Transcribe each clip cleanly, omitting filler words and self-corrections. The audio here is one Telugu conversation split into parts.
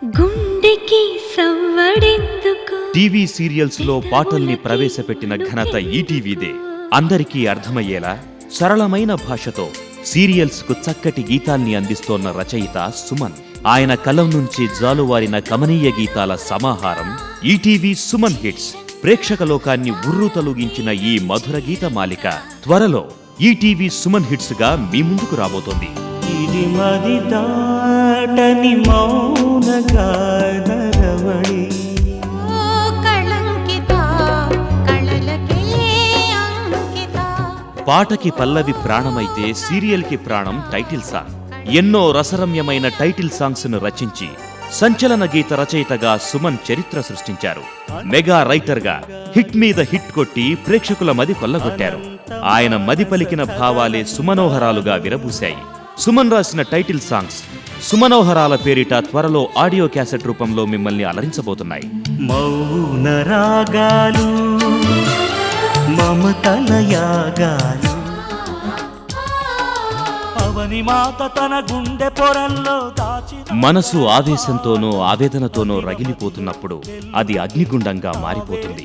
గుండెకి సవ్వడెందుకు టీవీ సీరియల్స్ లో పాటల్ని ప్రవేశపెట్టిన ఘనత ఈటీవీదే. అందరికీ అర్థమయ్యేలా సరళమైన భాషతో సీరియల్స్ కు చక్కటి గీతాల్ని అందిస్తోన్న రచయిత సుమన్. ఆయన కలం నుంచి జాలువారిన కమనీయ గీతాల సమాహారం ఈటీవీ సుమన్ హిట్స్. ప్రేక్షక లోకాన్ని ఉర్రూతలూగించిన ఈ మధుర గీత మాలిక త్వరలో ఈటీవీ సుమన్ హిట్స్ గా మీ ముందుకు రాబోతోంది. ఇది మది దాటని మౌన గానరవళి. పాటకి పల్లవి ప్రాణమైతే సీరియల్ కి ప్రాణం టైటిల్ సాంగ్. ఎన్నో రసరమ్యమైన టైటిల్ సాంగ్స్ ను రచించి సంచలన గీత రచయితగా సుమన్ చరిత్ర సృష్టించారు. మెగా రైటర్ గా హిట్ మీద హిట్ కొట్టి ప్రేక్షకుల మది కొల్లగొట్టారు. ఆయన మది పలికిన భావాలే సుమనోహరాలుగా విరబూశాయి. సుమన్ రాసిన టైటిల్ సాంగ్స్ సుమనోహరాల పేరిట త్వరలో ఆడియో క్యాసెట్ రూపంలో మిమ్మల్ని అలరించబోతున్నాయి. మౌన రాగాలు మమతల యాగాలు, అవని మాత తన గుండె పొరల్లో దాచి. మనసు ఆవేశంతోనో ఆవేదనతోనో రగిలిపోతున్నప్పుడు అది అగ్నిగుండంగా మారిపోతుంది.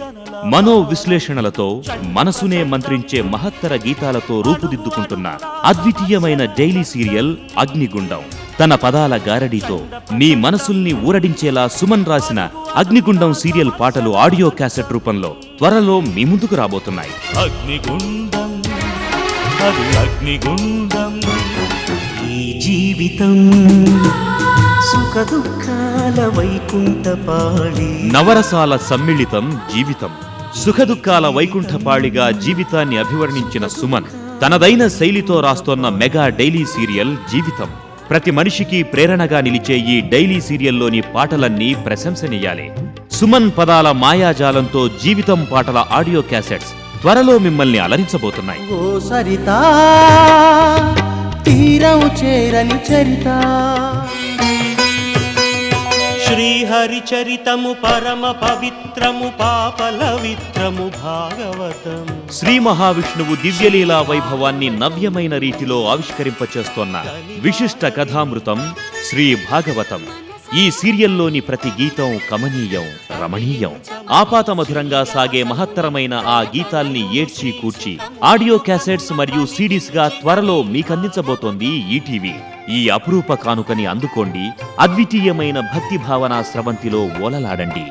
మనో విశ్లేషణలతో మనసునే మంత్రించే మహత్తర గీతాలతో రూపుదిద్దుకుంటున్న అద్వితీయమైన డైలీ సీరియల్ అగ్నిగుండం. తన పదాల గారడీతో మీ మనసుల్ని ఊరడించేలా సుమన్ రాసిన అగ్నిగుండం సీరియల్ పాటలు ఆడియో క్యాసెట్ రూపంలో త్వరలో మీ ముందుకు రాబోతున్నాయి. అగ్నిగుండం, అది అగ్నిగుండం. ఈ జీవితం సుఖ దుఃఖాల వైకుంఠపాళి. నవరసాల సమ్మిళితం జీవితం. సుఖదుఖాల వైకుంఠపాళిగా జీవితాన్ని అభివర్ణించిన సుమన్ తనదైన శైలితో రాస్తోన్న మెగా డైలీ సీరియల్ జీవితం. ప్రతి మనిషికి ప్రేరణగా నిలిచే ఈ డైలీ సీరియల్లోని పాటలన్నీ ప్రశంసనీయాలే. సుమన్ పదాల మాయాజాలంతో జీవితం పాటల ఆడియో క్యాసెట్స్ త్వరలో మిమ్మల్ని అలరించబోతున్నాయి. ఓ సరితా తీరం చేరని చరిత, శ్రీహరి చరితము పరమ పవిత్రము పాపలవిత్రము భాగవతం. శ్రీ మహావిష్ణువు దివ్యలీలా వైభవాన్ని నవ్యమైన రీతిలో ఆవిష్కరింపచేస్తోన్న విశిష్ట కథామృతం శ్రీ భాగవతం. ఈ సీరియల్లోని ప్రతి గీతం కమనీయం, రమణీయం. ఆపాతమధురంగా సాగే మహత్తరమైన ఆ గీతాల్ని ఏడ్చి కూర్చి ఆడియో క్యాసెట్స్ మరియు సిడీస్ గా త్వరలో మీకందించబోతోంది ఈటీవీ. ఈ అపురూప కానుకని అందుకోండి. అద్వితీయమైన భక్తి భావన స్రవంతిలో ఓలలాడండి.